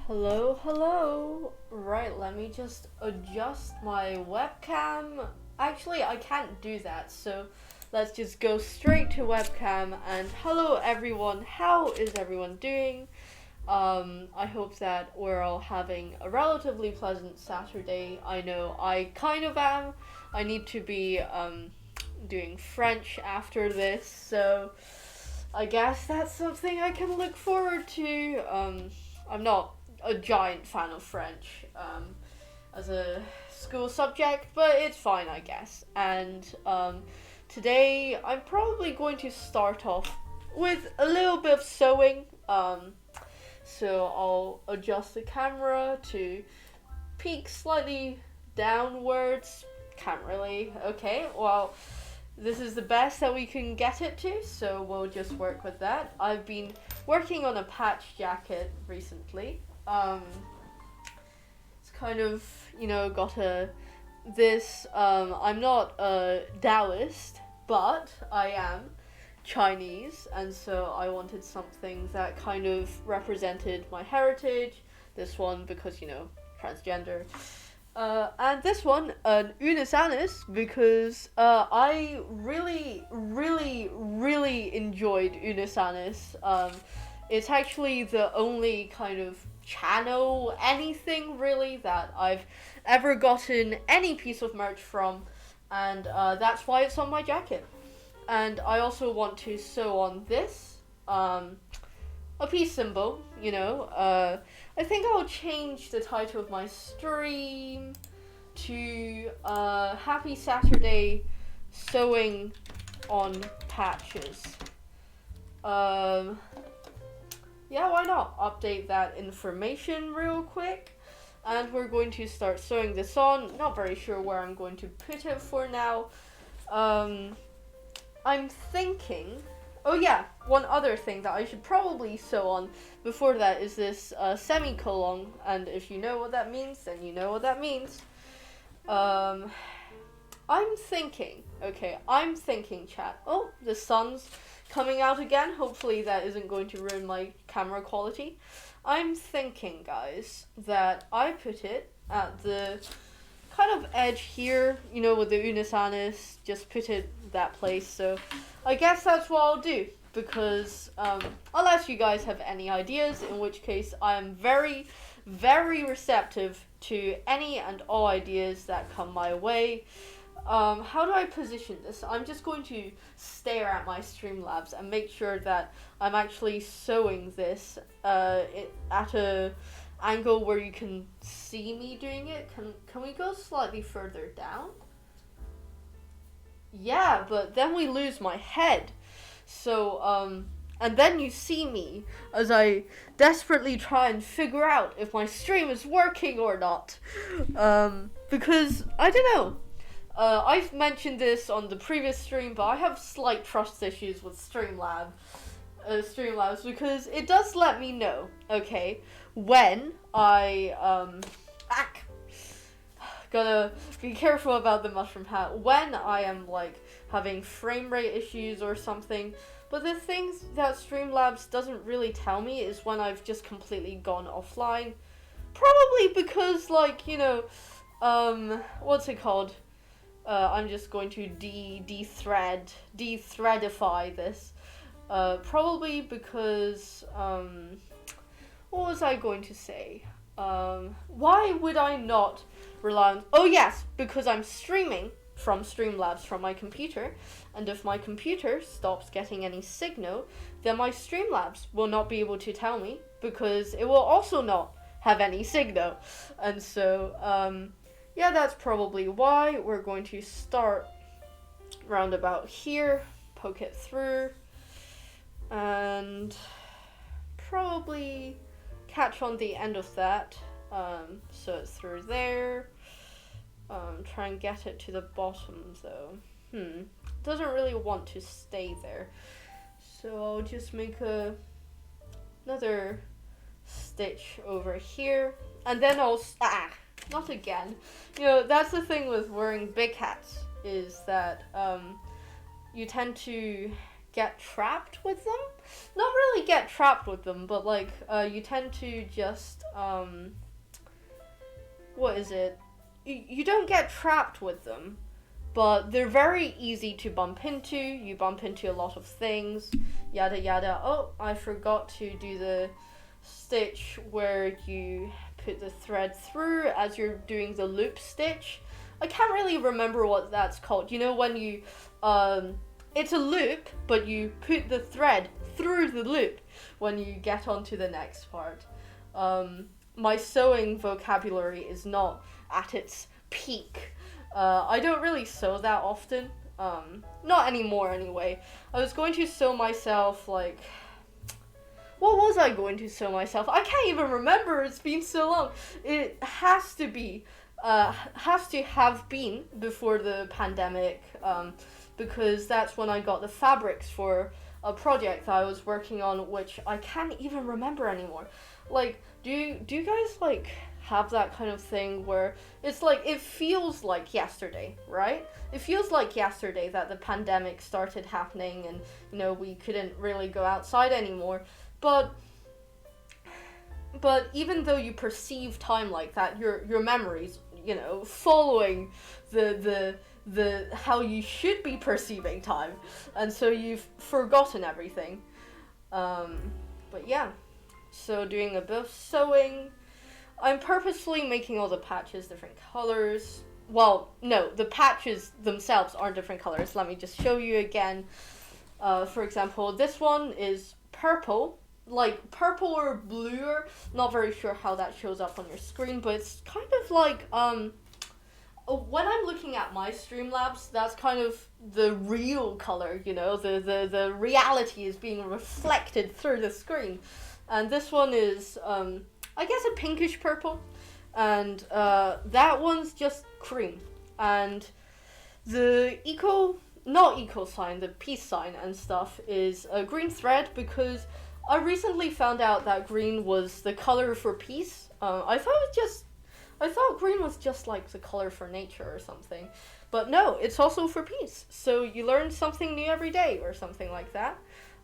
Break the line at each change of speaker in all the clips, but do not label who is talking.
Hello, hello. Right, let me just adjust my webcam. Actually, I can't do that, so let's just go straight to webcam. And hello, everyone. How is everyone doing? I hope that we're all having a relatively pleasant Saturday. I know I kind of am. I need to be doing French after this, so I guess that's something I can look forward to. I'm not a giant fan of French as a school subject, but it's fine, I guess. And today I'm probably going to start off with a little bit of sewing. So I'll adjust the camera to peek slightly downwards. Can't really. Okay, well, this is the best that we can get it to, so we'll just work with that. I've been working on a patch jacket recently. It's kind of, got I'm not a Taoist, but I am Chinese, and so I wanted something that kind of represented my heritage. This one because, transgender. And this one, an Unisanis, because I really, really, really enjoyed Unisanis. It's actually the only kind of channel anything really that I've ever gotten any piece of merch from, and that's why it's on my jacket. And I also want to sew on this, a peace symbol, I think I'll change the title of my stream to Happy Saturday Sewing on Patches. Yeah, why not? Update that information real quick. And we're going to start sewing this on. Not very sure where I'm going to put it for now. I'm thinking... Oh yeah, one other thing that I should probably sew on before that is this semicolon, and if you know what that means, then you know what that means. I'm thinking, chat. Oh, the sun's coming out again. Hopefully that isn't going to ruin my camera quality. I'm thinking, guys, that I put it at the kind of edge here, with the Unisanis, just put it that place. So I guess that's what I'll do, because unless you guys have any ideas, in which case I am very, very receptive to any and all ideas that come my way. How do I position this? I'm just going to stare at my Streamlabs and make sure that I'm actually sewing this at a angle where you can see me doing it. Can we go slightly further down? Yeah, but then we lose my head. So, and then you see me as I desperately try and figure out if my stream is working or not. Because, I don't know. I've mentioned this on the previous stream, but I have slight trust issues with Streamlabs, because it does let me know, okay, when I, gotta be careful about the mushroom hat, when I am, having frame rate issues or something. But the things that Streamlabs doesn't really tell me is when I've just completely gone offline. Probably because, what's it called? I'm just going to de-threadify this. Probably because, what was I going to say? Why would I not rely on... Oh yes, because I'm streaming from Streamlabs from my computer, and if my computer stops getting any signal, then my Streamlabs will not be able to tell me, because it will also not have any signal. And so, yeah, that's probably why. We're going to start round about here, poke it through, and probably catch on the end of that, so it's through there. Try and get it to the bottom though. Doesn't really want to stay there, so I'll just make another stitch over here, and then I'll not again. That's the thing with wearing big hats, is that you tend to get trapped with them. Not really get trapped with them, but like you tend to just what is it? You don't get trapped with them, but they're very easy to bump into. You bump into a lot of things, yada yada. Oh, I forgot to do the stitch where you put the thread through as you're doing the loop stitch. I can't really remember what that's called. You know when you it's a loop, but you put the thread through the loop when you get onto the next part. My sewing vocabulary is not at its peak. I don't really sew that often. Not anymore anyway. I was going to sew myself like... What was I going to sew myself? I can't even remember, it's been so long. It has to have been before the pandemic, because that's when I got the fabrics for a project that I was working on, which I can't even remember anymore. Like, do you guys like have that kind of thing where it's like it feels like yesterday, right? It feels like yesterday that the pandemic started happening and we couldn't really go outside anymore. But even though you perceive time like that, your memories, following the how you should be perceiving time, and so you've forgotten everything. But yeah, so doing a bit of sewing. I'm purposefully making all the patches different colors. Well, no, the patches themselves aren't different colors. Let me just show you again. For example, this one is purple. Like purple or blue, or not very sure how that shows up on your screen, but it's kind of like when I'm looking at my Streamlabs, that's kind of the real color, the reality is being reflected through the screen. And this one is I guess a pinkish purple, and that one's just cream. And the not eco sign, the peace sign and stuff is a green thread, because I recently found out that green was the color for peace. I thought green was just like the color for nature or something. But no, it's also for peace. So you learn something new every day or something like that.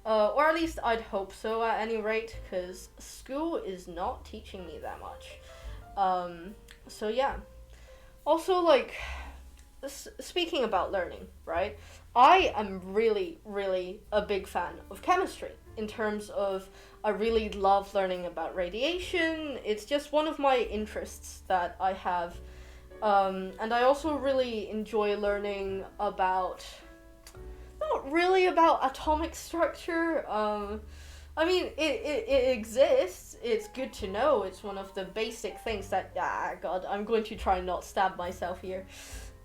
Or at least I'd hope so at any rate, because school is not teaching me that much. So yeah. Also, like, speaking about learning, right? I am really, really a big fan of chemistry in terms of I really love learning about radiation. It's just one of my interests that I have. And I also really enjoy learning about, not really about atomic structure. I mean, it exists. It's good to know. It's one of the basic things that, God, I'm going to try and not stab myself here.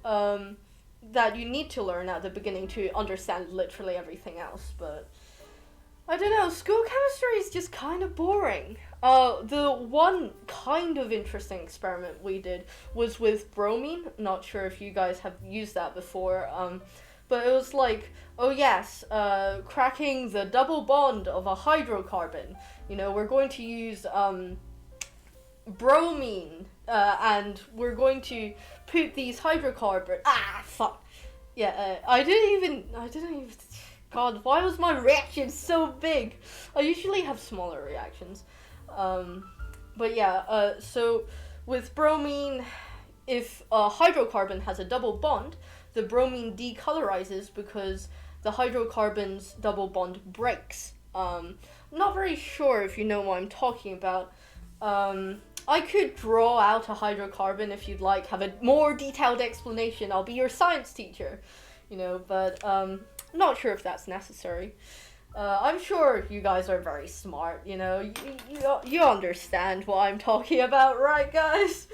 That you need to learn at the beginning to understand literally everything else, but I don't know, school chemistry is just kind of boring. The one kind of interesting experiment we did was with bromine. Not sure if you guys have used that before, but it was like, oh yes, cracking the double bond of a hydrocarbon. We're going to use bromine, and we're going to put these hydrocarbons. Fuck. Yeah, I didn't even. God, why was my reaction so big? I usually have smaller reactions. But yeah, so with bromine, if a hydrocarbon has a double bond, the bromine decolorizes because the hydrocarbon's double bond breaks. Not very sure if you know what I'm talking about. I could draw out a hydrocarbon if you'd like, have a more detailed explanation. I'll be your science teacher, but not sure if that's necessary. I'm sure you guys are very smart, you understand what I'm talking about, right, guys?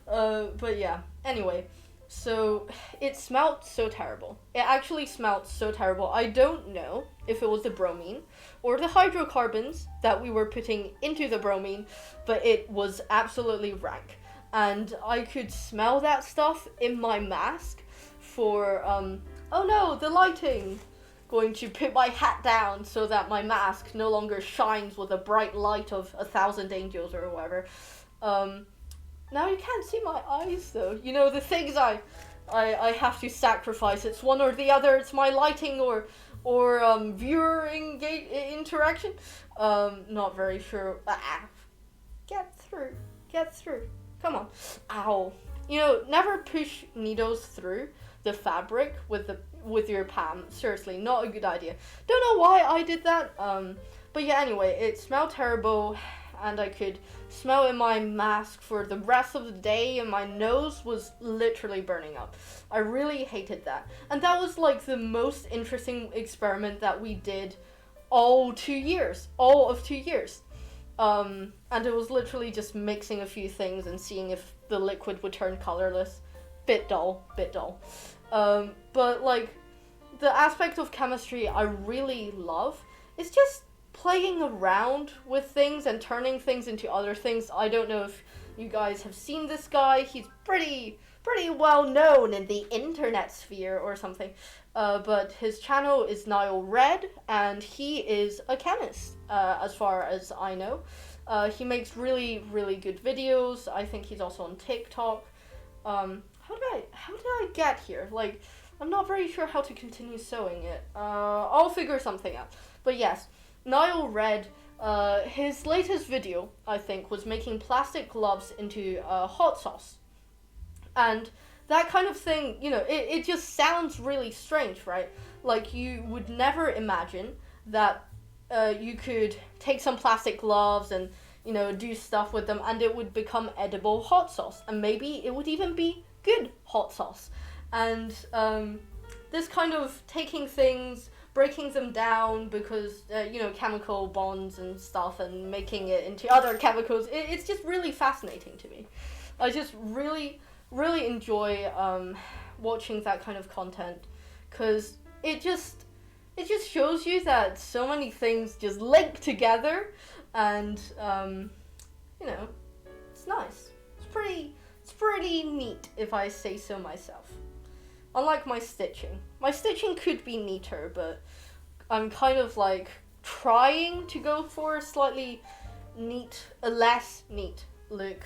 But yeah, anyway, so it smelled so terrible. It actually smelled so terrible. I don't know if it was the bromine or the hydrocarbons that we were putting into the bromine, but it was absolutely rank. And I could smell that stuff in my mask for, oh no, the lighting! Going to put my hat down so that my mask no longer shines with a bright light of 1,000 angels or whatever. Now you can't see my eyes though. The things I have to sacrifice. It's one or the other. It's my lighting or or viewer interaction. Not very sure. Get through. Come on. Ow. You know, never push needles through the fabric with your palm. Seriously, not a good idea. Don't know why I did that. But yeah, anyway, it smelled terrible, and I could smell in my mask for the rest of the day, and my nose was literally burning up. I really hated that. And that was like the most interesting experiment that we did all of 2 years. And it was literally just mixing a few things and seeing if the liquid would turn colorless. Bit dull. But like, the aspect of chemistry I really love is just playing around with things and turning things into other things. I don't know if you guys have seen this guy. He's pretty well known in the internet sphere or something. But his channel is Niall Red, and he is a chemist, as far as I know. He makes really good videos. I think he's also on TikTok. How did I get here? Like, I'm not very sure how to continue sewing it. I'll figure something out. But yes, Niall Red, his latest video, I think, was making plastic gloves into hot sauce. And that kind of thing, you know, it just sounds really strange, right? Like, you would never imagine that you could take some plastic gloves and, you know, do stuff with them, and it would become edible hot sauce. And maybe it would even be good hot sauce. And this kind of taking things, breaking them down because, you know, chemical bonds and stuff, and making it into other chemicals, it's just really fascinating to me. I just really enjoy watching that kind of content, because it just shows you that so many things just link together, and you know, it's nice. It's pretty neat, if I say so myself. Unlike my stitching could be neater, but I'm kind of like trying to go for a slightly less neat look.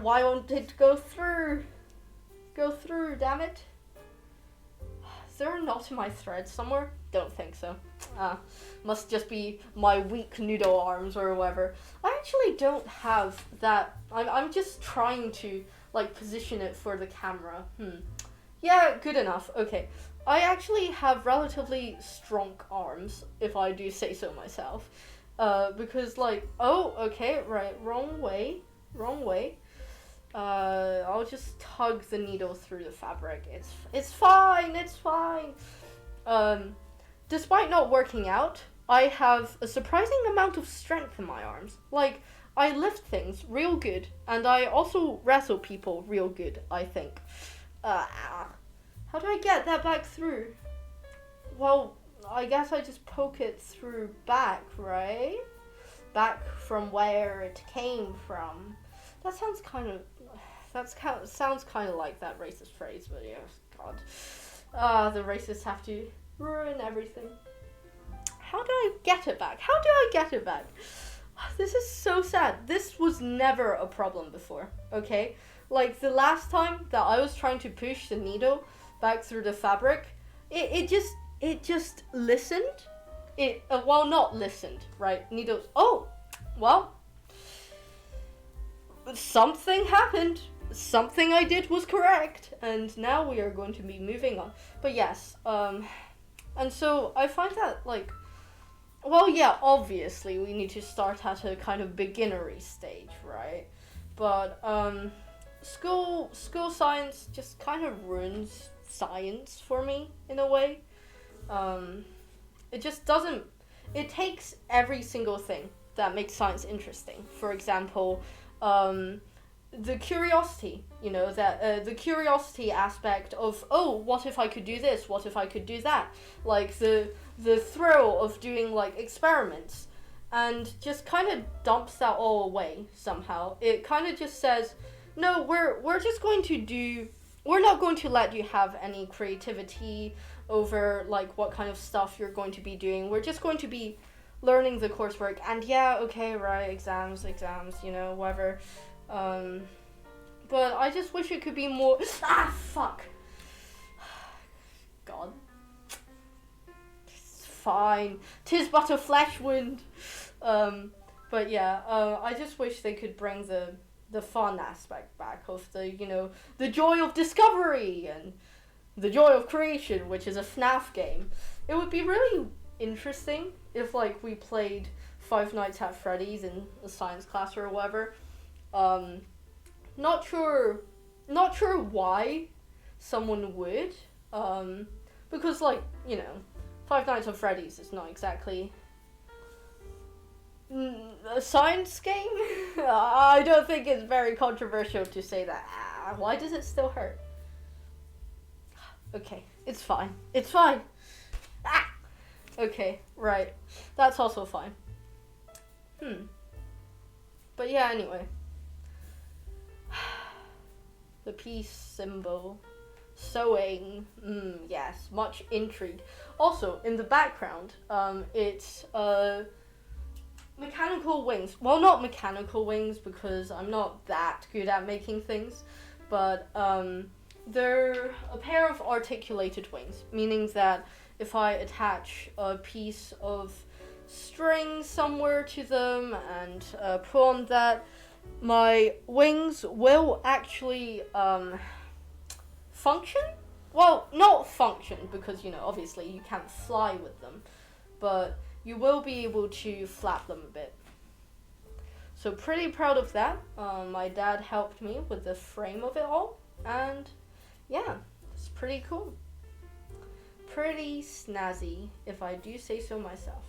Why won't it go through? Go through, damn it. Is there a knot in my thread somewhere? Don't think so. Must just be my weak noodle arms or whatever. I actually don't have that. I'm just trying to, like, position it for the camera. Yeah, good enough. Okay. I actually have relatively strong arms, if I do say so myself. Because, like, oh, okay, right, wrong way. I'll just tug the needle through the fabric. It's fine. Despite not working out, I have a surprising amount of strength in my arms. Like, I lift things real good, and I also wrestle people real good, I think. How do I get that back through? Well, I guess I just poke it through back, right? Back from where it came from. That sounds kind of like that racist phrase, but yeah, God. The racists have to ruin everything. How do I get it back? This is so sad. This was never a problem before, okay? Like, the last time that I was trying to push the needle back through the fabric, it just listened. Not listened, right? Needles. Oh, well, something happened. Something I did was correct, and now we are going to be moving on. But yes, and so I find that, like, well, yeah, obviously we need to start at a kind of beginnery stage, right? But school science just kind of ruins science for me in a way. It just doesn't. It takes every single thing that makes science interesting. For example, the curiosity, you know, that the curiosity aspect of, oh, what if I could do this? What if I could do that? Like the thrill of doing, like, experiments, and just kind of dumps that all away somehow. It kind of just says, no, we're just going to do. We're not going to let you have any creativity over, like, what kind of stuff you're going to be doing. We're just going to be learning the coursework, and yeah, okay, right, exams, you know, whatever. But I just wish it could be more. Fuck. God. fine. 'Tis but a flesh wound. But yeah, I just wish they could bring the fun aspect back of the joy of discovery and the joy of creation, which is a FNAF game. It would be really interesting if like we played Five Nights at Freddy's in a science class or whatever. Not sure why someone would. Because like, Five Nights at Freddy's is not exactly a science game. I don't think it's very controversial to say that. Why does it still hurt? Okay, it's fine. It's fine. Okay, right. That's also fine. But yeah, anyway. The peace symbol. Sewing. Yes, much intrigue. Also, in the background, it's mechanical wings. Well, not mechanical wings because I'm not that good at making things, but they're a pair of articulated wings, meaning that if I attach a piece of string somewhere to them and pull on that, my wings will actually function? Well, not function because, obviously you can't fly with them, but you will be able to flap them a bit. So pretty proud of that. My dad helped me with the frame of it all, and yeah, it's pretty cool. Pretty snazzy, if I do say so myself.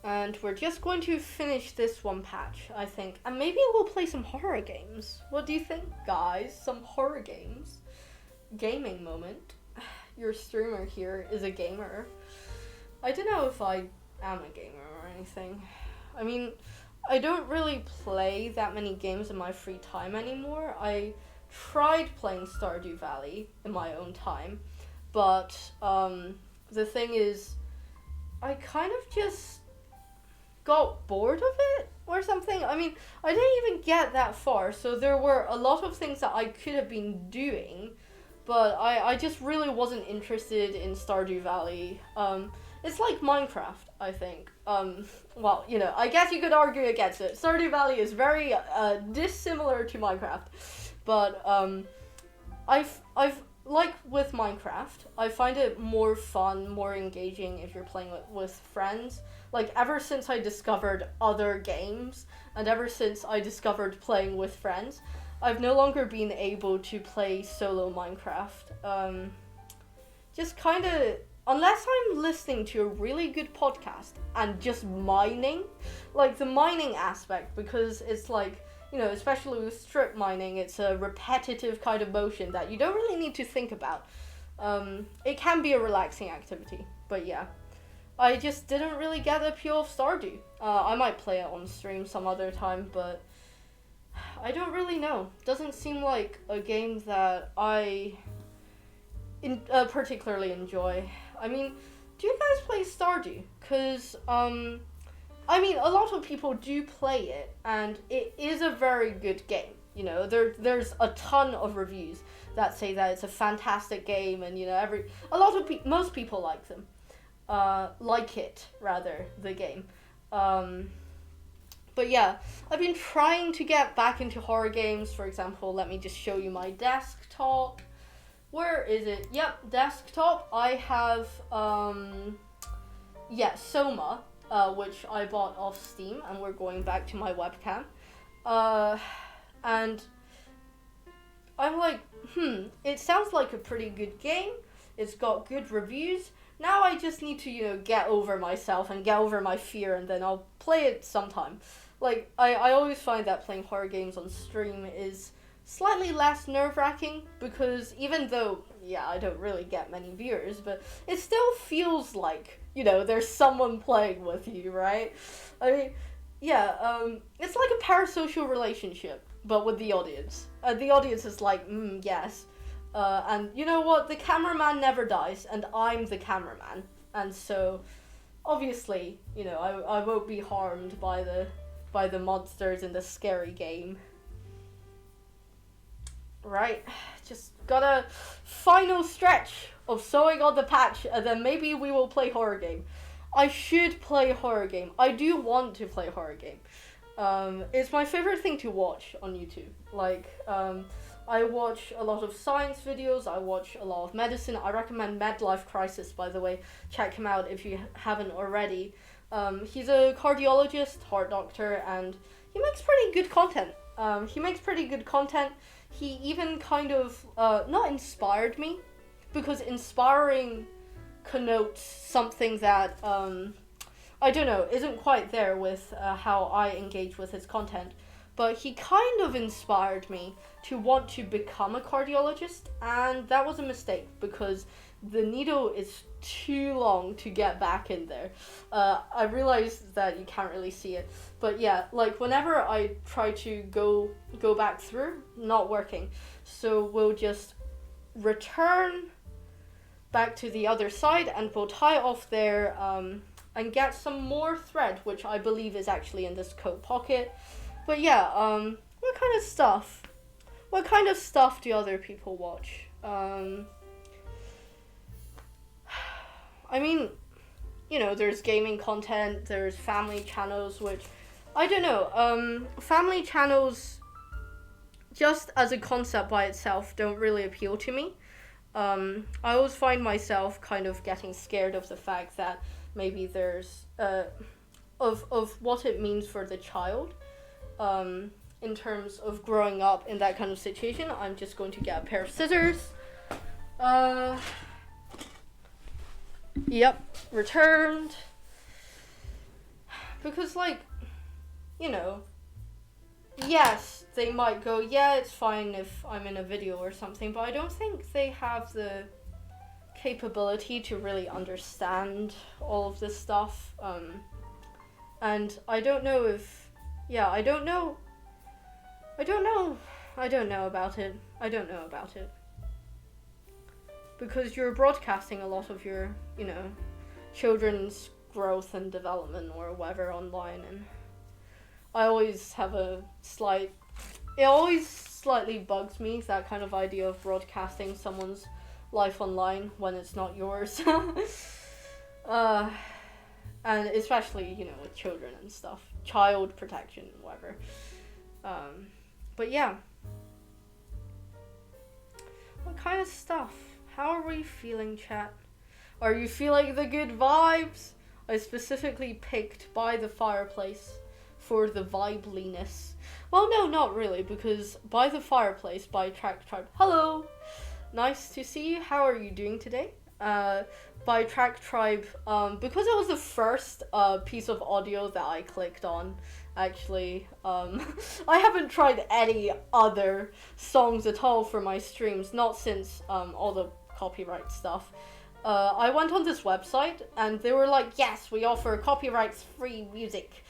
And we're just going to finish this one patch, I think. And maybe we'll play some horror games. What do you think, guys? Some horror games? Gaming moment. Your streamer here is a gamer. I don't know if I am a gamer or anything. I mean, I don't really play that many games in my free time anymore. I tried playing Stardew Valley in my own time. But the thing is, I kind of just got bored of it or something. I mean, I didn't even get that far, so there were a lot of things that I could have been doing, but I just really wasn't interested in Stardew Valley. It's like Minecraft, I think. Well, I guess you could argue against it. Stardew Valley is very dissimilar to Minecraft, but I've like with Minecraft, I find it more fun, more engaging if you're playing with friends. Like, ever since I discovered other games, and ever since I discovered playing with friends, I've no longer been able to play solo Minecraft. Just kind of, unless I'm listening to a really good podcast and just mining, like the mining aspect, because it's like, especially with strip mining, it's a repetitive kind of motion that you don't really need to think about. It can be a relaxing activity, but yeah. I just didn't really get the appeal of Stardew. I might play it on stream some other time, but I don't really know. Doesn't seem like a game that I particularly enjoy. I mean, do you guys play Stardew? Because, I mean, a lot of people do play it, and it is a very good game. There's a ton of reviews that say that it's a fantastic game, and most people like them. The game. But yeah, I've been trying to get back into horror games. For example, let me just show you my desktop. Where is it? Yep, desktop. I have, Soma, which I bought off Steam, and we're going back to my webcam. And I'm like, it sounds like a pretty good game. It's got good reviews. Now I just need to, get over myself and get over my fear, and then I'll play it sometime. Like, I always find that playing horror games on stream is slightly less nerve-wracking, because even though, I don't really get many viewers, but it still feels like, there's someone playing with you, right? I mean, it's like a parasocial relationship, but with the audience. The audience is like, yes. And you know what? The cameraman never dies, and I'm the cameraman. And so, obviously, I won't be harmed by the monsters in the scary game. right? Just got a final stretch of sewing on the patch, and then maybe we will play horror game. I should play horror game. I do want to play horror game. It's my favorite thing to watch on YouTube. Like, I watch a lot of science videos. I watch a lot of medicine. I recommend Medlife Crisis, by the way. Check him out if you haven't already. He's a cardiologist, heart doctor, and he makes pretty good content. He even kind of, not inspired me, because inspiring connotes something that, I don't know, isn't quite there with how I engage with his content. But he kind of inspired me to want to become a cardiologist, and that was a mistake because the needle is too long to get back in there. I realized that you can't really see it, but yeah, like whenever I try to go back through, not working. So we'll just return back to the other side, and we'll tie off there and get some more thread, which I believe is actually in this coat pocket. But yeah, what kind of stuff do other people watch? I mean, you know, there's gaming content, there's family channels, which, I don't know, family channels, just as a concept by itself, don't really appeal to me. I always find myself kind of getting scared of the fact that maybe there's, of what it means for the child. In terms of growing up in that kind of situation. I'm just going to get a pair of scissors. Yep, returned. Because, like, you know, yes, they might go, yeah, it's fine if I'm in a video or something, but I don't think they have the capability to really understand all of this stuff. And I don't know if, yeah, I don't know about it. Because you're broadcasting a lot of your, you know, children's growth and development or whatever online, and I always have it always slightly bugs me, that kind of idea of broadcasting someone's life online when it's not yours. And especially, you know, with children and stuff. Child protection, whatever. But yeah. What kind of stuff? How are we feeling, chat? Are you feeling the good vibes? I specifically picked By the Fireplace for the vibeliness. Well, no, not really, because By the Fireplace by Track Tribe. Hello! Nice to see you. How are you doing today? By Track Tribe, because it was the first piece of audio that I clicked on, actually. I haven't tried any other songs at all for my streams, not since all the copyright stuff. I went on this website and they were like, yes, we offer copyright-free music.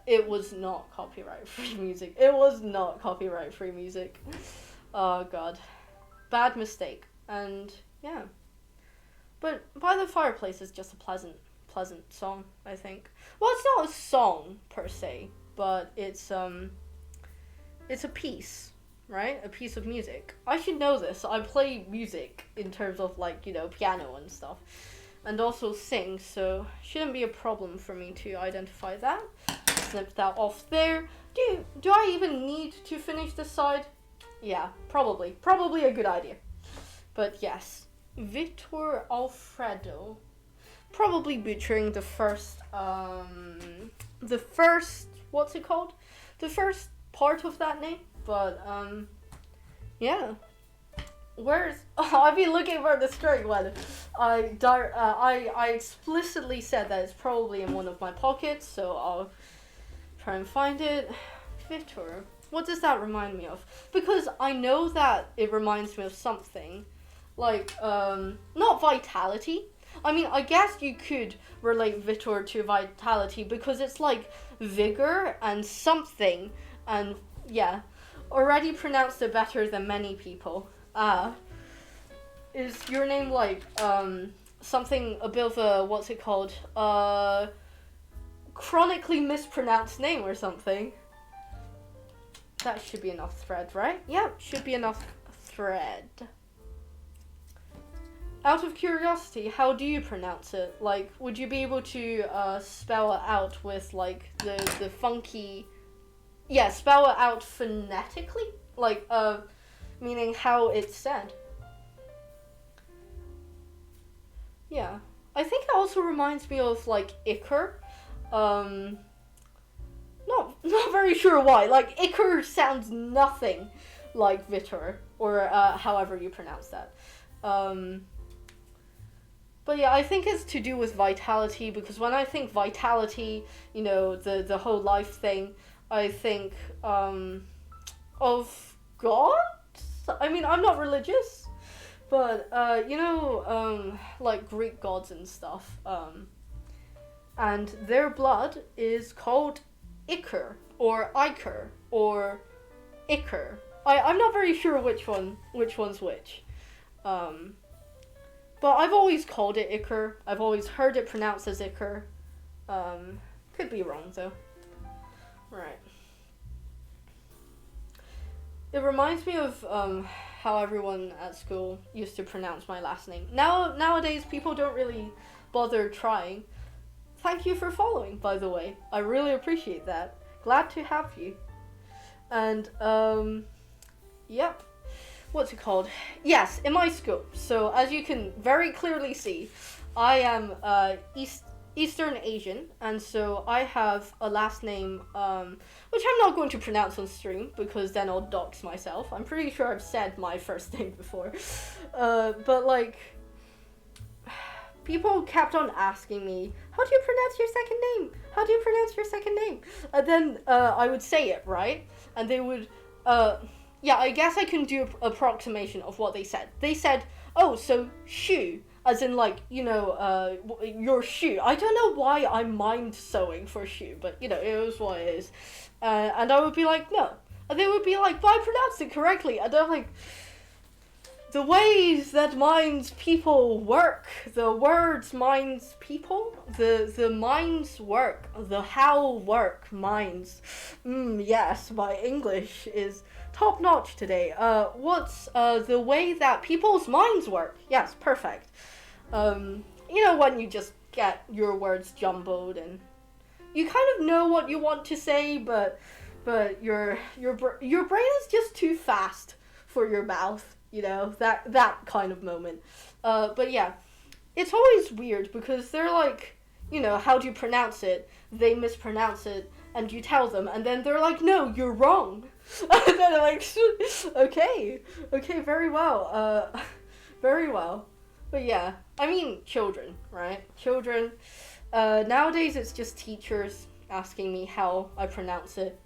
It was not copyright-free music. Oh god. Bad mistake. And yeah. But By the Fireplace is just a pleasant song, I think. Well, it's not a song per se, but it's a piece, right? A piece of music. I should know this. I play music in terms of, like, you know, piano and stuff, and also sing, so shouldn't be a problem for me to identify that. Snip that off there. Do I even need to finish this side? Yeah, probably a good idea. But yes. Victor Alfredo, probably butchering the first what's it called? The first part of that name, but yeah. I've been looking for the string one. I explicitly said that it's probably in one of my pockets, so I'll try and find it. Victor, what does that remind me of? Because I know that it reminds me of something. Like, not vitality. I mean, I guess you could relate Vitor to vitality because it's like vigor and something, and yeah, already pronounced it better than many people. Is your name like, something a bit of a, what's it called, chronically mispronounced name or something? That should be enough thread, right? Yeah, should be enough thread. Out of curiosity, how do you pronounce it? Like, would you be able to spell it out with like the funky? Yeah, spell it out phonetically, like meaning how it's said. Yeah, I think it also reminds me of like Iker. Not very sure why. Like Iker sounds nothing like Vitor, or however you pronounce that. But yeah, I think it's to do with vitality, because when I think vitality, you know, the whole life thing, I think of God. I mean, I'm not religious, but you know, like Greek gods and stuff. And their blood is called Iker or Iker or Iker. I'm not very sure which one's which. But I've always called it Iker. I've always heard it pronounced as Iker. Could be wrong though. Right. It reminds me of how everyone at school used to pronounce my last name. Nowadays people don't really bother trying. Thank you for following, by the way. I really appreciate that. Glad to have you. And yep. What's it called? Yes, in my school. So as you can very clearly see, I am Eastern Asian, and so I have a last name which I'm not going to pronounce on stream because then I'll dox myself. I'm pretty sure I've said my first name before. But like, people kept on asking me, how do you pronounce your second name? How do you pronounce your second name? And then I would say it, right? And they would yeah, I guess I can do an approximation of what they said. They said, oh, so shoe, as in like, you know, your shoe. I don't know why I'm mind sewing for shoe, but you know, it was what it is. And I would be like, no. And they would be like, but I pronounced it correctly. And I'm like, the ways that minds people work, the words minds people, the minds work, the how work minds. Yes, my English is top notch today. What's the way that people's minds work? Yes, perfect. You know, when you just get your words jumbled and you kind of know what you want to say, but your brain is just too fast for your mouth. You know, that kind of moment. But yeah, it's always weird because they're like, you know, how do you pronounce it? They mispronounce it, and you tell them, and then they're like, no, you're wrong. And then I'm like, okay, very well, very well. But yeah, I mean, children, right? Children. Nowadays, it's just teachers asking me how I pronounce it.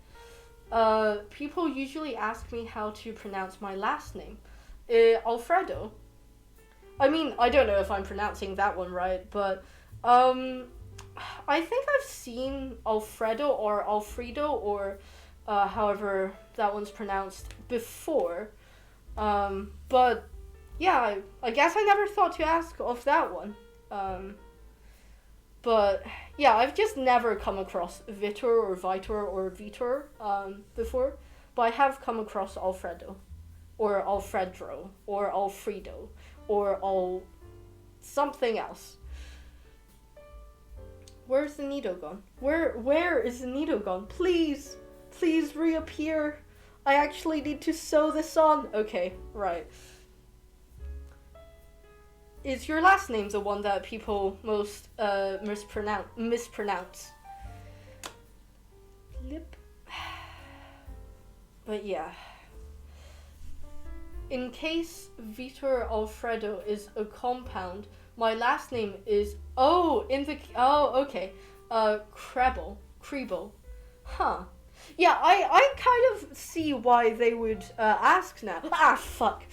People usually ask me how to pronounce my last name. Alfredo. I mean, I don't know if I'm pronouncing that one right, but I think I've seen Alfredo or Alfredo or however that one's pronounced before. But yeah, I guess I never thought to ask of that one. But yeah, I've just never come across Vitor or Vitor or Vitor before, but I have come across Alfredo. Or Alfredo, or Alfredo, or something else. Where's the Nido gone? Where is the Nido gone? Please reappear. I actually need to sew this on. Okay, right. Is your last name the one that people most mispronounce? Lip. But yeah. In case Vitor Alfredo is a compound, my last name is okay. Krebel. Huh. Yeah, I kind of see why they would ask now. Fuck.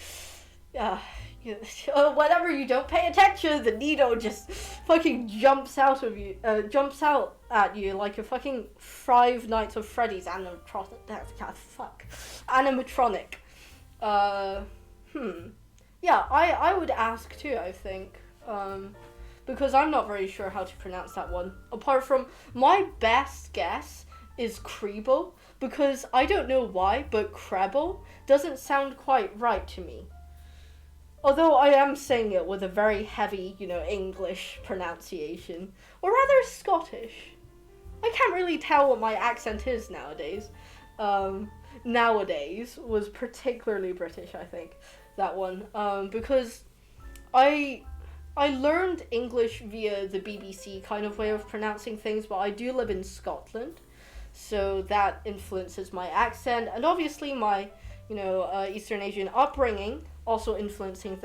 Whenever you don't pay attention, the needle just fucking jumps out at you like a fucking Five Nights at Freddy's animatronic. Yeah, I would ask too, I think. Because I'm not very sure how to pronounce that one. Apart from, my best guess is Kriebel, because I don't know why, but Krebel doesn't sound quite right to me. Although I am saying it with a very heavy, English pronunciation, or rather Scottish. I can't really tell what my accent is nowadays. Nowadays was particularly British, I think, that one, because I learned English via the BBC kind of way of pronouncing things, but I do live in Scotland, so that influences my accent, and obviously my, Eastern Asian upbringing also influences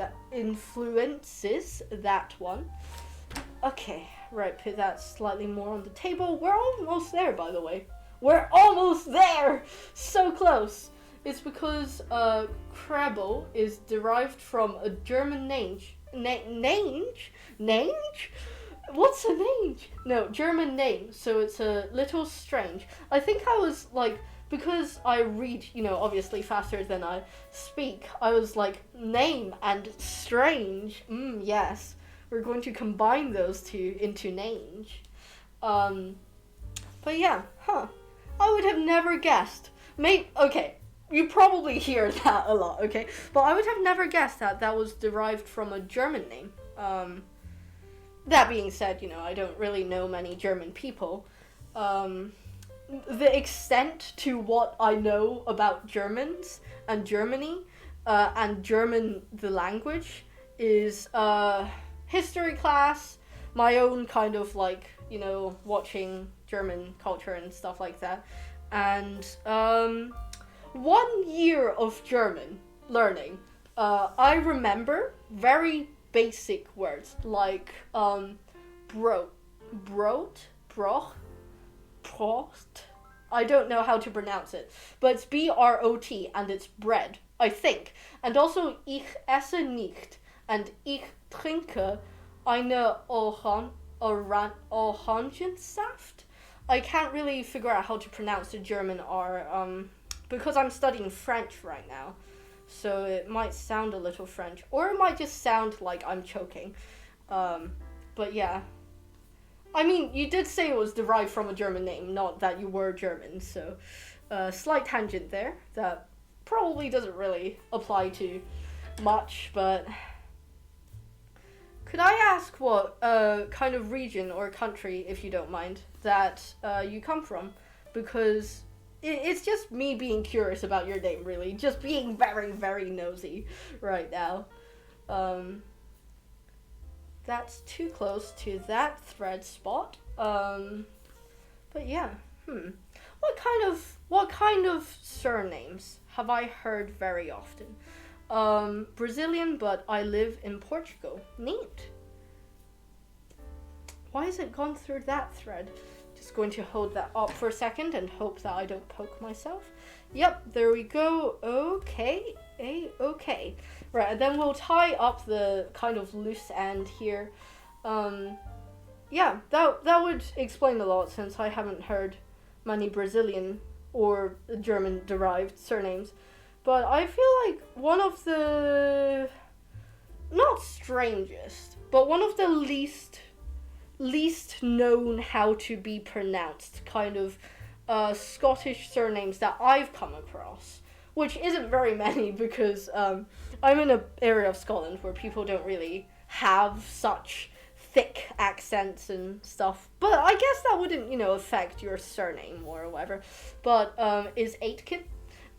that one. Okay, right, put that slightly more on the table. We're almost there, by the way. We're almost there! So close! It's because Krebel is derived from a German name. Nange? What's a nange? No, German name, so it's a little strange. I think I was like, because I read, obviously faster than I speak, I was like, name and strange. Yes. We're going to combine those two into nange. But yeah, I would have never guessed. Okay, you probably hear that a lot, okay? But I would have never guessed that was derived from a German name. That being said, I don't really know many German people. The extent to what I know about Germans and Germany, and German the language, is history class, my own kind of like, watching German culture and stuff like that, and 1 year of German learning. I remember very basic words like brot, broch, Prost. I don't know how to pronounce it, but it's BROT and it's bread, I think. And also ich esse nicht and ich trinke eine Orangensaft. I can't really figure out how to pronounce the German R, because I'm studying French right now, so it might sound a little French, or it might just sound like I'm choking. But yeah. I mean, you did say it was derived from a German name, not that you were German, so slight tangent there that probably doesn't really apply to much, but could I ask what kind of region or country, if you don't mind, that you come from? Because it's just me being curious about your name, really, just being very, very nosy right now. That's too close to that thread spot. But yeah, What kind of surnames have I heard very often? Brazilian, but I live in Portugal. Neat. Why has it gone through that thread? Just going to hold that up for a second and hope that I don't poke myself. Yep, there we go. Okay. Okay. Right, and then we'll tie up the kind of loose end here. Yeah, that would explain a lot, since I haven't heard many Brazilian or German derived surnames. But I feel like one of the, not strangest, but one of the least known how to be pronounced kind of Scottish surnames that I've come across, which isn't very many, because I'm in an area of Scotland where people don't really have such thick accents and stuff, but I guess that wouldn't, affect your surname or whatever, but is Aitken.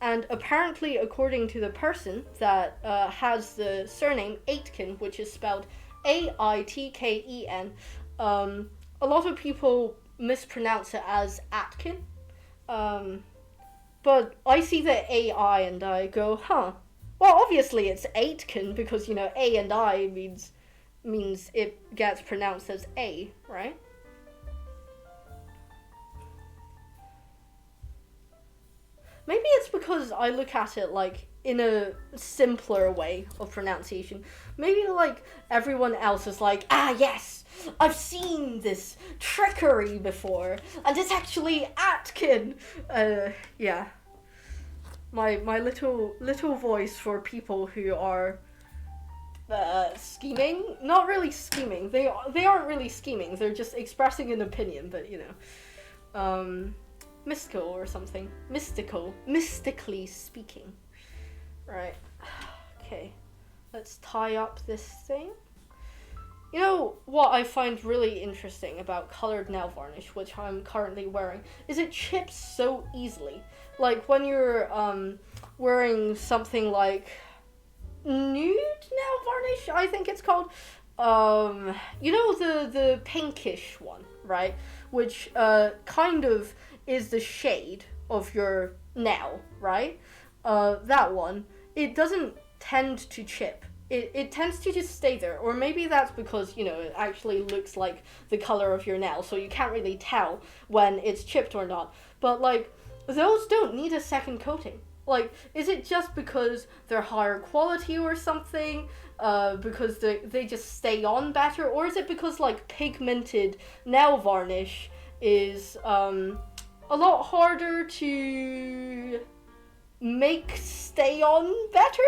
And apparently, according to the person that has the surname Aitken, which is spelled Aitken, a lot of people mispronounce it as Atkin. But I see the AI and I go, well, obviously it's Aitken, because, A and I means it gets pronounced as A, right? Maybe it's because I look at it like in a simpler way of pronunciation. Maybe like everyone else is like, yes, I've seen this trickery before, and it's actually Atkin. Yeah. My little voice for people who are scheming. Not really scheming. They aren't really scheming. They're just expressing an opinion, but mystical or something. Mystically speaking. Right. Okay. Let's tie up this thing. You know what I find really interesting about colored nail varnish, which I'm currently wearing, is it chips so easily. Like when you're wearing something like nude nail varnish, I think it's called. You know the pinkish one, right? Which kind of is the shade of your nail, right? That one, it doesn't tend to chip. It tends to just stay there, or maybe that's because, you know, it actually looks like the color of your nail, so you can't really tell when it's chipped or not. But, like, those don't need a second coating. Like, is it just because they're higher quality or something? Because they just stay on better? Or is it because, like, pigmented nail varnish is a lot harder to make stay on better?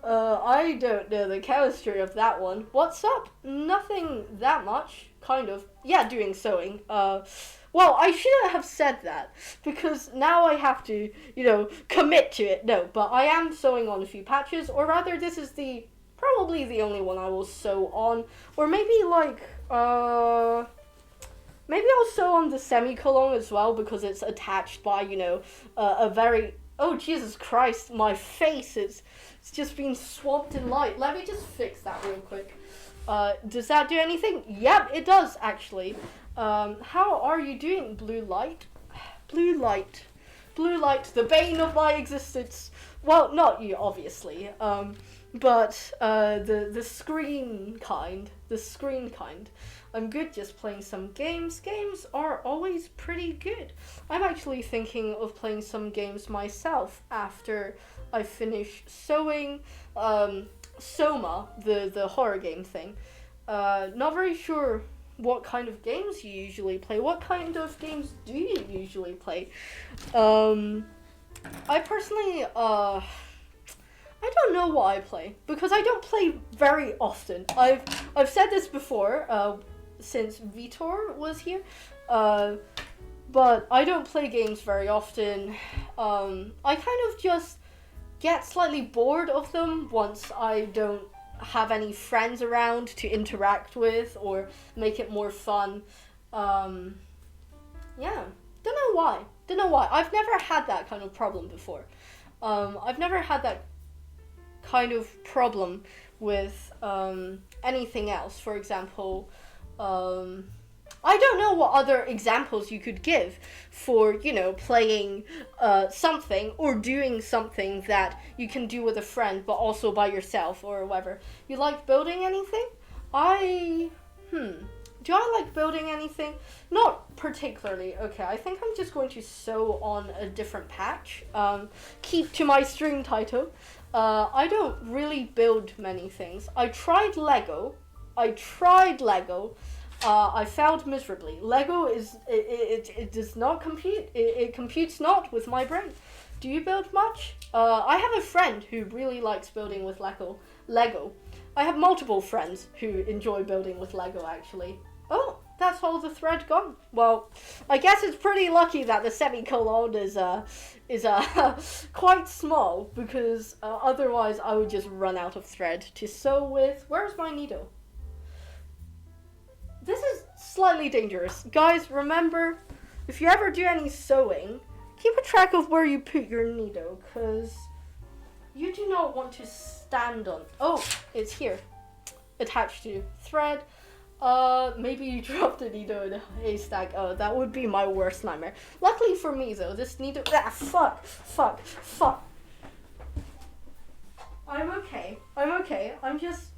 I don't know the chemistry of that one. What's up? Nothing that much. Kind of. Yeah, doing sewing. Well, I shouldn't have said that, because now I have to, you know, commit to it. No, but I am sewing on a few patches, or rather, this is probably the only one I will sew on. Or maybe, like, maybe I'll sew on the semicolon as well, because it's attached by, you know, a very... Oh, Jesus Christ, my face is... It's just been swamped in light. Let me just fix that real quick. Does that do anything? Yep, it does, actually. How are you doing, Blue Light? Blue Light. Blue Light, the bane of my existence. Well, not you, obviously. But the screen kind. The screen kind. I'm good just playing some games. Games are always pretty good. I'm actually thinking of playing some games myself after I finish sewing Soma, the horror game thing. Not very sure what kind of games you usually play. What kind of games do you usually play? I personally, I don't know what I play, because I don't play very often. I've said this before, since Vitor was here, but I don't play games very often. I kind of just get slightly bored of them once I don't have any friends around to interact with or make it more fun. Yeah, don't know why. I've never had that kind of problem before. I've never had that kind of problem with anything else. For example, I don't know what other examples you could give for, you know, playing something or doing something that you can do with a friend but also by yourself or whatever. You like building anything? Do I like building anything? Not particularly. Okay, I think I'm just going to sew on a different patch. Keep to my stream title. I don't really build many things. I tried Lego. I failed miserably. Lego it does not compute. It computes not with my brain. Do you build much? I have a friend who really likes building with Lego. I have multiple friends who enjoy building with Lego, actually. Oh, that's all the thread gone. Well, I guess it's pretty lucky that the semicolon is quite small, because otherwise I would just run out of thread to sew with. Where's my needle? This is slightly dangerous. Guys, remember, if you ever do any sewing, keep a track of where you put your needle, because you do not want to stand on... Oh, it's here. Attached to thread. Maybe you dropped a needle in a haystack. Oh, that would be my worst nightmare. Luckily for me, though, this needle... Ah, fuck. I'm okay. I'm just...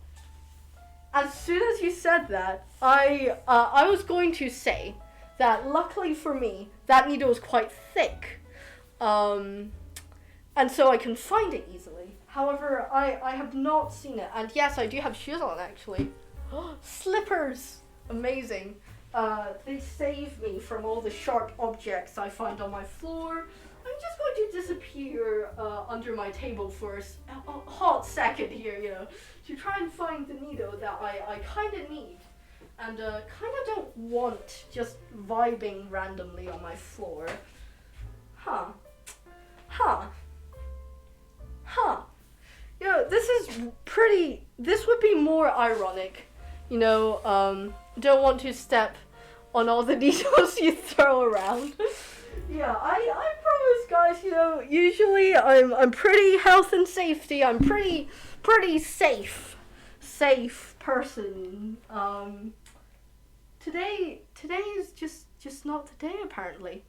As soon as you said that, I was going to say that luckily for me, that needle is quite thick. And so I can find it easily. However, I have not seen it. And yes, I do have shoes on, actually. Slippers! Amazing. They save me from all the sharp objects I find on my floor. I'm just going to disappear under my table for a hot second here, you know, to try and find the needle that I kind of need. and kind of don't want just vibing randomly on my floor. Huh. You know, this would be more ironic. You know, don't want to step on all the needles you throw around. Yeah, I promise, guys, you know, usually I'm pretty health and safety. I'm pretty safe person. Today is just not the day, apparently.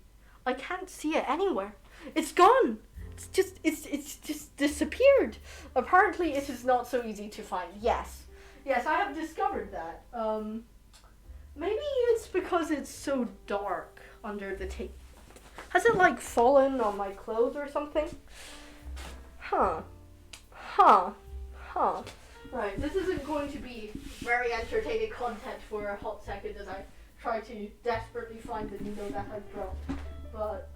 I can't see it anywhere. It's gone. It's just disappeared. Apparently it is not so easy to find. Yes, I have discovered that. Maybe it's because it's so dark under the tape. Has it like fallen on my clothes or something? Huh. Right, this isn't going to be very entertaining content for a hot second as I try to desperately find the needle that I dropped. But,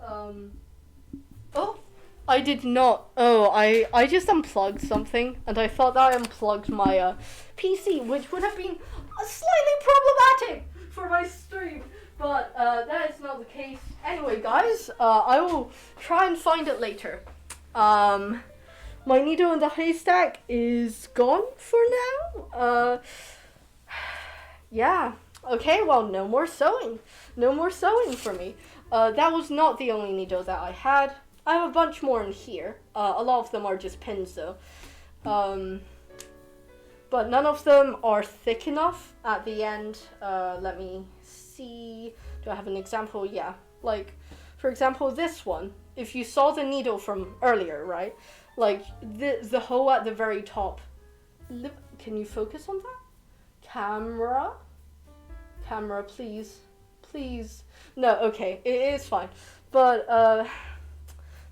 oh, I did not. Oh, I just unplugged something, and I thought that I unplugged my PC, which would have been slightly problematic for my stream. But that is not the case. Anyway, guys, I will try and find it later. My needle in the haystack is gone for now. Yeah. Okay, well, no more sewing. No more sewing for me. That was not the only needle that I had. I have a bunch more in here. A lot of them are just pins, though. But none of them are thick enough at the end. Let me see. Do I have an example? Yeah. Like, for example, this one. If you saw the needle from earlier, right? Like, the hole at the very top. Can you focus on that? Camera, please. Please. No, okay. It is fine. But,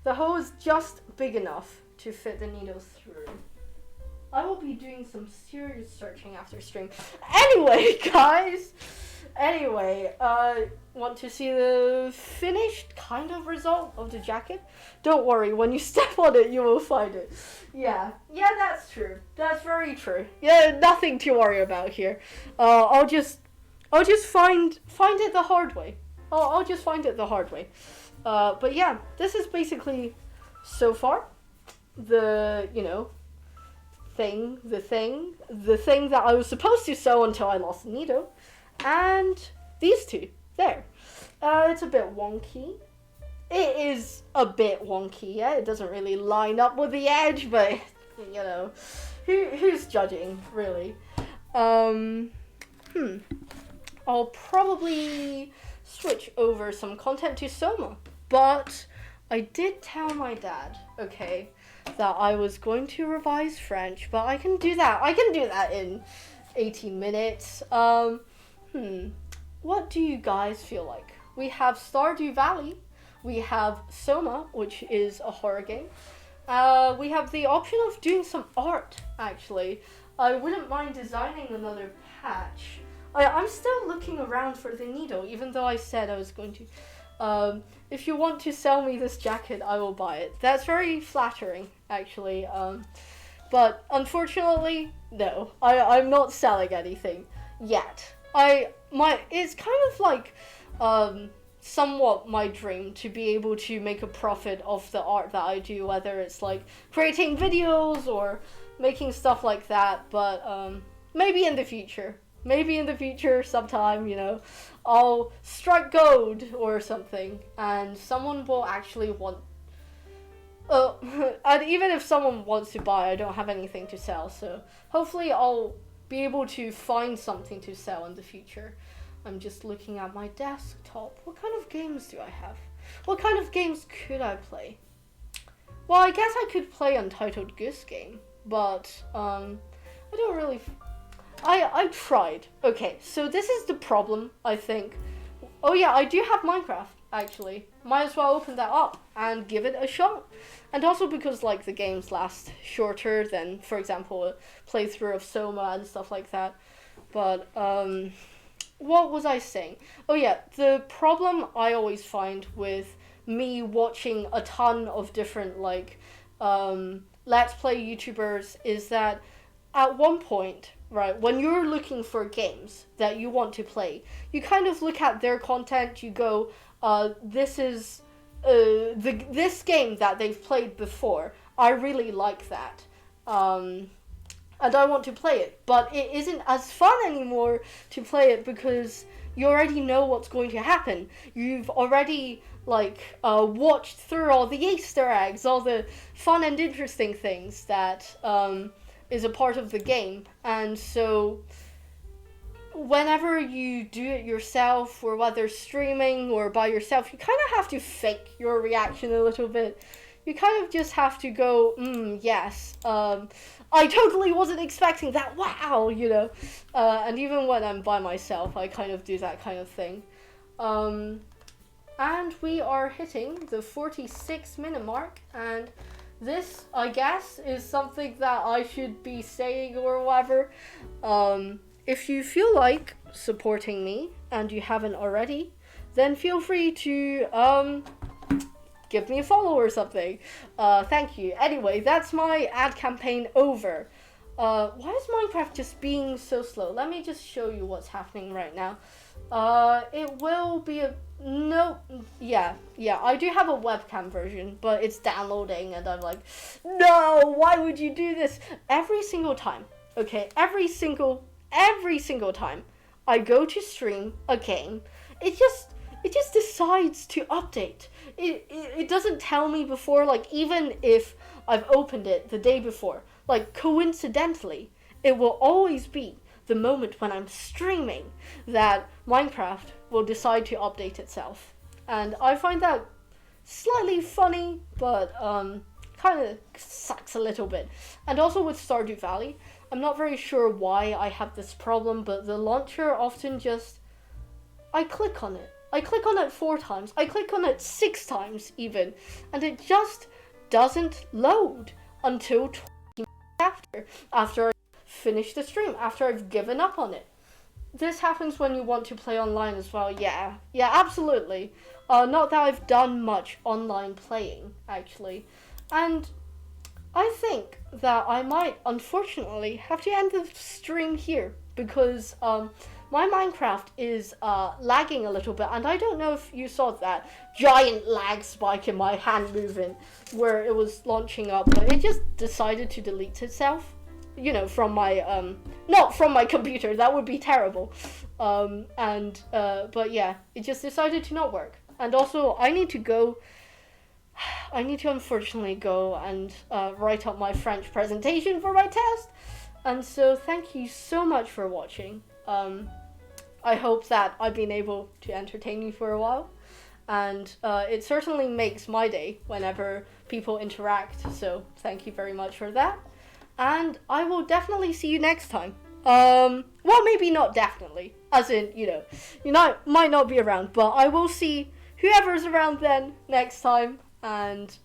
the hole is just big enough to fit the needle through. I will be doing some serious searching after stream. Anyway, guys. Want to see the finished kind of result of the jacket? Don't worry, when you step on it, you will find it. Yeah, that's true. That's very true. Yeah, nothing to worry about here. I'll just find it the hard way. I'll just find it the hard way. But yeah, this is basically so far the thing that I was supposed to sew until I lost the needle, and these two there. It's a bit wonky. It is a bit wonky. Yeah, it doesn't really line up with the edge, but who's judging really? I'll probably switch over some content to Soma, but I did tell my dad, okay, that I was going to revise French, but I can do that in 18 minutes. What do you guys feel like? We have Stardew Valley, we have Soma, which is a horror game. We have the option of doing some art, actually. I wouldn't mind designing another patch. I'm still looking around for the needle, even though I said I was going to. If you want to sell me this jacket, I will buy it. That's very flattering, actually. But unfortunately, no. I'm not selling anything yet. It's kind of like somewhat my dream to be able to make a profit of the art that I do, whether it's like creating videos or making stuff like that. But maybe in the future. Maybe in the future sometime, I'll strike gold or something, and someone will actually want... and even if someone wants to buy, I don't have anything to sell, so hopefully I'll be able to find something to sell in the future. I'm just looking at my desktop. What kind of games do I have? What kind of games could I play? Well, I guess I could play Untitled Goose Game, but I don't really... I tried. Okay, so this is the problem, I think. Oh yeah, I do have Minecraft, actually. Might as well open that up and give it a shot. And also because, like, the games last shorter than, for example, a playthrough of Soma and stuff like that. But, what was I saying? Oh yeah, the problem I always find with me watching a ton of different, like, Let's Play YouTubers is that at one point, right? When you're looking for games that you want to play, you kind of look at their content. You go, this is this game that they've played before. I really like that. And I want to play it, but it isn't as fun anymore to play it because you already know what's going to happen. You've already watched through all the Easter eggs, all the fun and interesting things that is a part of the game, and so whenever you do it yourself, or whether streaming or by yourself, you kind of have to fake your reaction a little bit. You kind of just have to go, yes, I totally wasn't expecting that, wow, you know. And even when I'm by myself, I kind of do that kind of thing. And we are hitting the 46-minute mark, and this, I guess, is something that I should be saying or whatever. If you feel like supporting me, and you haven't already, then feel free to, give me a follow or something. Thank you. Anyway, that's my ad campaign over. Why is Minecraft just being so slow? Let me just show you what's happening right now. It will be yeah, I do have a webcam version, but it's downloading, and I'm like, no, why would you do this? Every single time, okay, every single time I go to stream a game, it just decides to update. It doesn't tell me before, like, even if I've opened it the day before, like, coincidentally, it will always be the moment when I'm streaming that Minecraft will decide to update itself. And I find that slightly funny, but kind of sucks a little bit. And also with Stardew Valley, I'm not very sure why I have this problem, but the launcher often just, I click on it 4 times, I click on it 6 times even, and it just doesn't load until 20 minutes after I finish the stream, after I've given up on it. This happens when you want to play online as well. Yeah, absolutely. Not that I've done much online playing, actually. And I think that I might, unfortunately, have to end the stream here, because my Minecraft is lagging a little bit, and I don't know if you saw that giant lag spike in my hand movement where it was launching up, but it just decided to delete itself, you know, from my, not from my computer, that would be terrible, but yeah, it just decided to not work. And also, I need to unfortunately go and write up my French presentation for my test. And so thank you so much for watching. I hope that I've been able to entertain you for a while. And it certainly makes my day whenever people interact. So thank you very much for that. And I will definitely see you next time. Well, maybe not definitely. As in, you might not be around. But I will see whoever's around then next time. And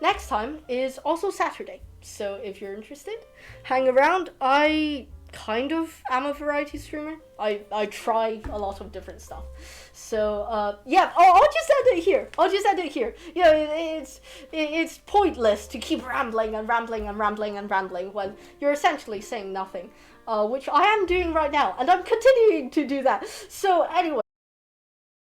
next time is also Saturday. So if you're interested, hang around. I kind of am a variety streamer. I try a lot of different stuff. So yeah, I'll just end it here. You know, it's pointless to keep rambling when you're essentially saying nothing, which I am doing right now, and I'm continuing to do that. So anyway.